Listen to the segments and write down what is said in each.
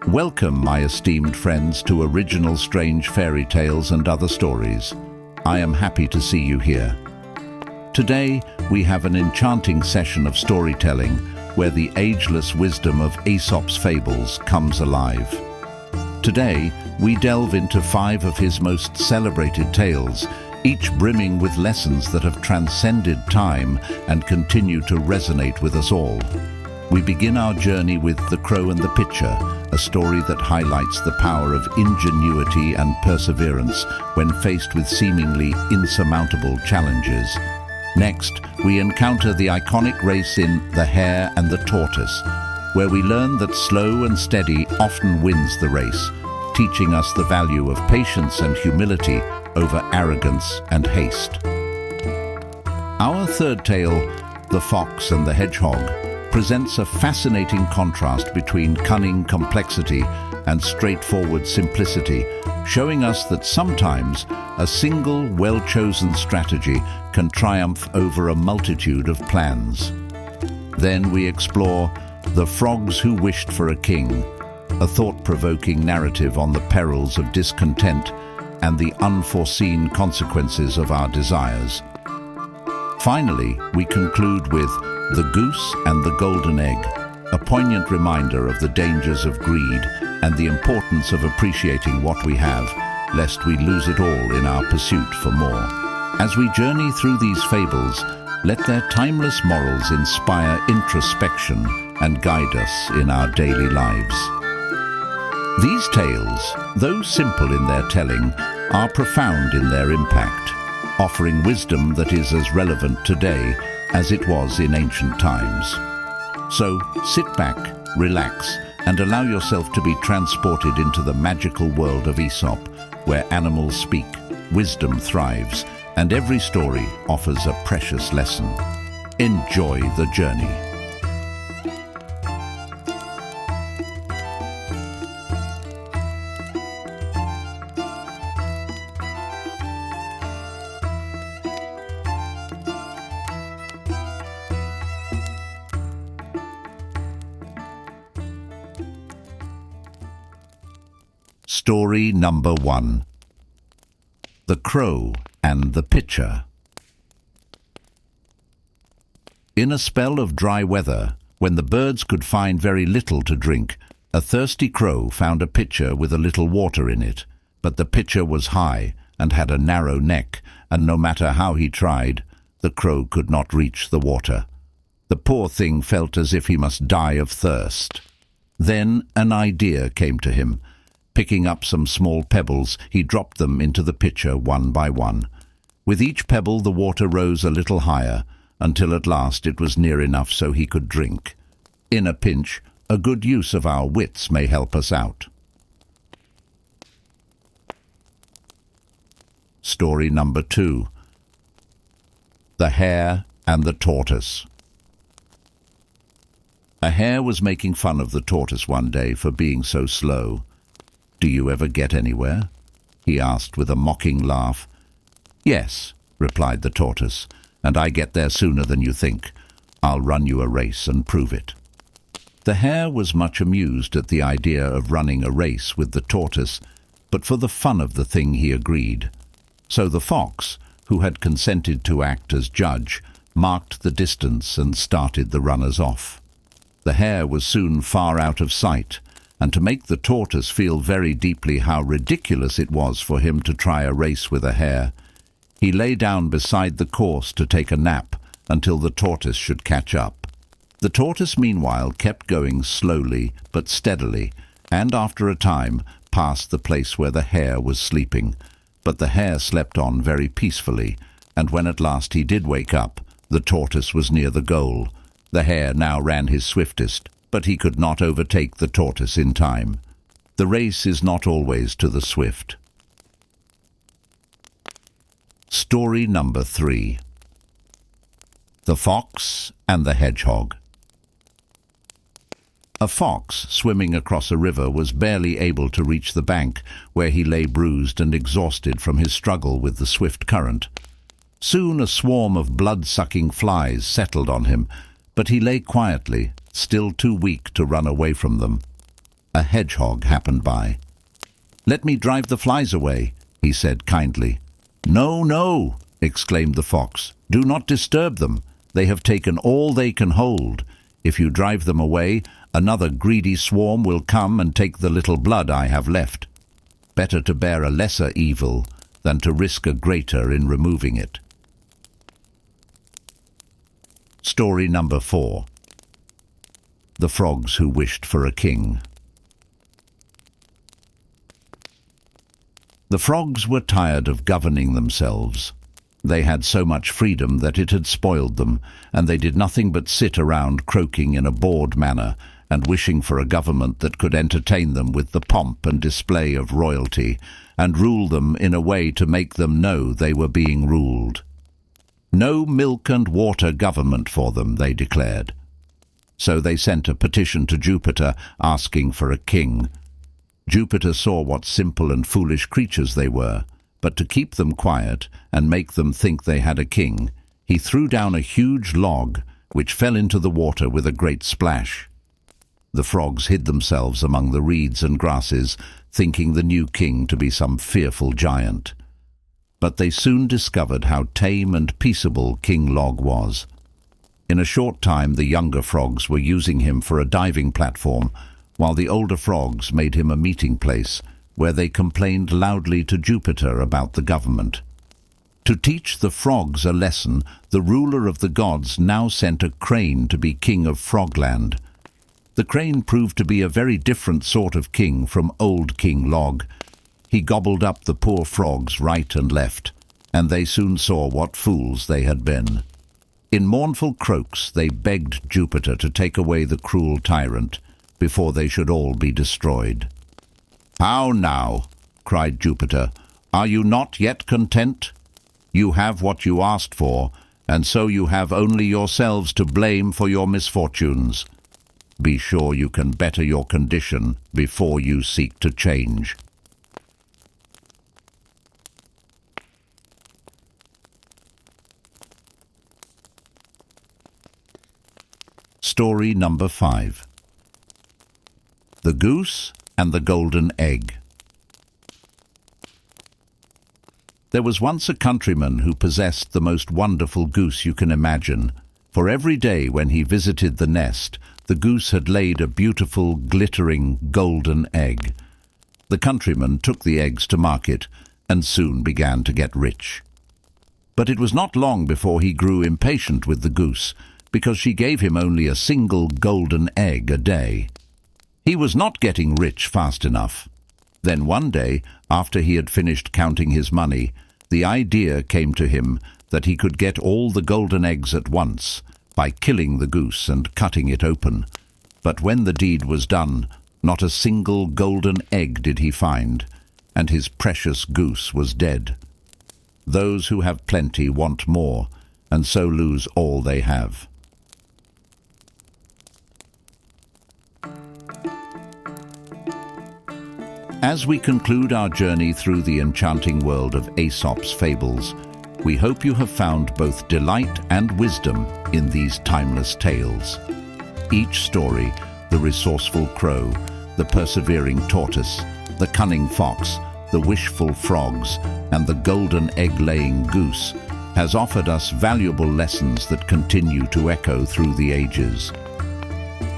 Welcome, my esteemed friends, to Original Strange Fairy Tales and Other Stories. I am happy to see you here. Today, we have an enchanting session of storytelling where the ageless wisdom of Aesop's fables comes alive. Today, we delve into 5 of his most celebrated tales, each brimming with lessons that have transcended time and continue to resonate with us all. We begin our journey with The Crow and the Pitcher, a story that highlights the power of ingenuity and perseverance when faced with seemingly insurmountable challenges. Next, we encounter the iconic race in The Hare and the Tortoise, where we learn that slow and steady often wins the race, teaching us the value of patience and humility over arrogance and haste. Our third tale, The Fox and the Hedgehog, presents a fascinating contrast between cunning complexity and straightforward simplicity, showing us that sometimes a single well-chosen strategy can triumph over a multitude of plans. Then we explore The Frogs Who Wished for a King, a thought-provoking narrative on the perils of discontent and the unforeseen consequences of our desires. Finally, we conclude with The Goose and the Golden Egg, a poignant reminder of the dangers of greed and the importance of appreciating what we have, lest we lose it all in our pursuit for more. As we journey through these fables, let their timeless morals inspire introspection and guide us in our daily lives. These tales, though simple in their telling, are profound in their impact, offering wisdom that is as relevant today as it was in ancient times. So sit back, relax, and allow yourself to be transported into the magical world of Aesop, where animals speak, wisdom thrives, and every story offers a precious lesson. Enjoy the journey. Story number 1. The Crow and the Pitcher. In a spell of dry weather, when the birds could find very little to drink, a thirsty crow found a pitcher with a little water in it. But the pitcher was high and had a narrow neck, and no matter how he tried, the crow could not reach the water. The poor thing felt as if he must die of thirst. Then an idea came to him. Picking up some small pebbles, he dropped them into the pitcher one by one. With each pebble the water rose a little higher, until at last it was near enough so he could drink. In a pinch, a good use of our wits may help us out. Story number 2. The Hare and the Tortoise. A hare was making fun of the tortoise one day for being so slow. "Do you ever get anywhere?" he asked with a mocking laugh. "Yes," replied the tortoise, "and I get there sooner than you think. I'll run you a race and prove it." The hare was much amused at the idea of running a race with the tortoise, but for the fun of the thing he agreed. So the fox, who had consented to act as judge, marked the distance and started the runners off. The hare was soon far out of sight, and to make the tortoise feel very deeply how ridiculous it was for him to try a race with a hare, he lay down beside the course to take a nap until the tortoise should catch up. The tortoise meanwhile kept going slowly but steadily, and after a time passed the place where the hare was sleeping. But the hare slept on very peacefully, and when at last he did wake up, the tortoise was near the goal. The hare now ran his swiftest, but he could not overtake the tortoise in time. The race is not always to the swift. Story number 3. The Fox and the Hedgehog. A fox swimming across a river was barely able to reach the bank, where he lay bruised and exhausted from his struggle with the swift current. Soon a swarm of blood-sucking flies settled on him, but he lay quietly, still too weak to run away from them. a hedgehog happened by. "Let me drive the flies away," he said kindly. "No, no," exclaimed the fox. "Do not disturb them. They have taken all they can hold. If you drive them away, another greedy swarm will come and take the little blood I have left. Better to bear a lesser evil than to risk a greater in removing it." Story number 4. The Frogs Who Wished for a King. The frogs were tired of governing themselves. They had so much freedom that it had spoiled them, and they did nothing but sit around croaking in a bored manner and wishing for a government that could entertain them with the pomp and display of royalty and rule them in a way to make them know they were being ruled. No milk and water government for them, they declared. So they sent a petition to Jupiter asking for a king. Jupiter saw what simple and foolish creatures they were, but to keep them quiet and make them think they had a king, he threw down a huge log which fell into the water with a great splash. The frogs hid themselves among the reeds and grasses, thinking the new king to be some fearful giant. But they soon discovered how tame and peaceable King Log was. In a short time the younger frogs were using him for a diving platform, while the older frogs made him a meeting place where they complained loudly to Jupiter about the government. To teach the frogs a lesson, the ruler of the gods now sent a crane to be king of Frogland. The crane proved to be a very different sort of king from old King Log. He gobbled up the poor frogs right and left, and they soon saw what fools they had been. In mournful croaks they begged Jupiter to take away the cruel tyrant before they should all be destroyed. "How now?" cried Jupiter. "Are you not yet content? You have what you asked for, and so you have only yourselves to blame for your misfortunes. Be sure you can better your condition before you seek to change." Story number 5. The Goose and the Golden Egg. There was once a countryman who possessed the most wonderful goose you can imagine, for every day when he visited the nest, the goose had laid a beautiful, glittering, golden egg. The countryman took the eggs to market and soon began to get rich. But it was not long before he grew impatient with the goose, because she gave him only a single golden egg a day. He was not getting rich fast enough. Then one day, after he had finished counting his money, the idea came to him that he could get all the golden eggs at once by killing the goose and cutting it open. But when the deed was done, not a single golden egg did he find, and his precious goose was dead. Those who have plenty want more, and so lose all they have. As we conclude our journey through the enchanting world of Aesop's fables, we hope you have found both delight and wisdom in these timeless tales. Each story, the resourceful crow, the persevering tortoise, the cunning fox, the wishful frogs, and the golden egg-laying goose, has offered us valuable lessons that continue to echo through the ages.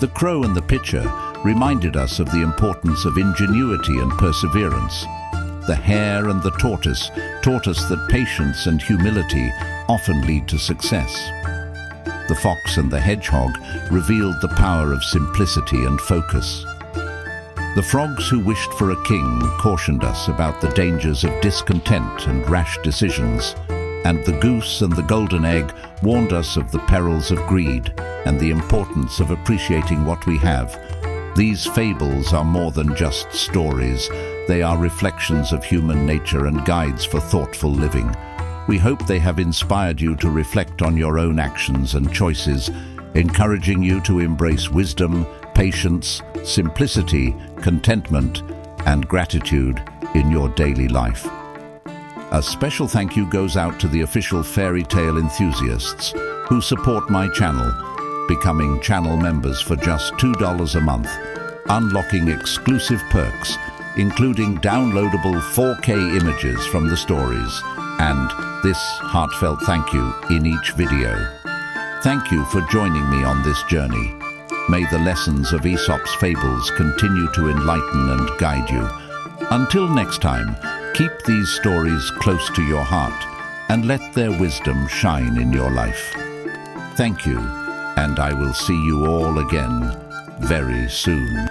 The crow and the pitcher reminded us of the importance of ingenuity and perseverance. The hare and the tortoise taught us that patience and humility often lead to success. The fox and the hedgehog revealed the power of simplicity and focus. The frogs who wished for a king cautioned us about the dangers of discontent and rash decisions, and the goose and the golden egg warned us of the perils of greed and the importance of appreciating what we have. These fables are more than just stories. They are reflections of human nature and guides for thoughtful living. We hope they have inspired you to reflect on your own actions and choices, encouraging you to embrace wisdom, patience, simplicity, contentment, and gratitude in your daily life. A special thank you goes out to the official fairy tale enthusiasts who support my channel, becoming channel members for just $2 a month. unlocking exclusive perks, including downloadable 4K images from the stories, and this heartfelt thank you in each video. Thank you for joining me on this journey. May the lessons of Aesop's fables continue to enlighten and guide you. Until next time, keep these stories close to your heart and let their wisdom shine in your life. Thank you, and I will see you all again very soon.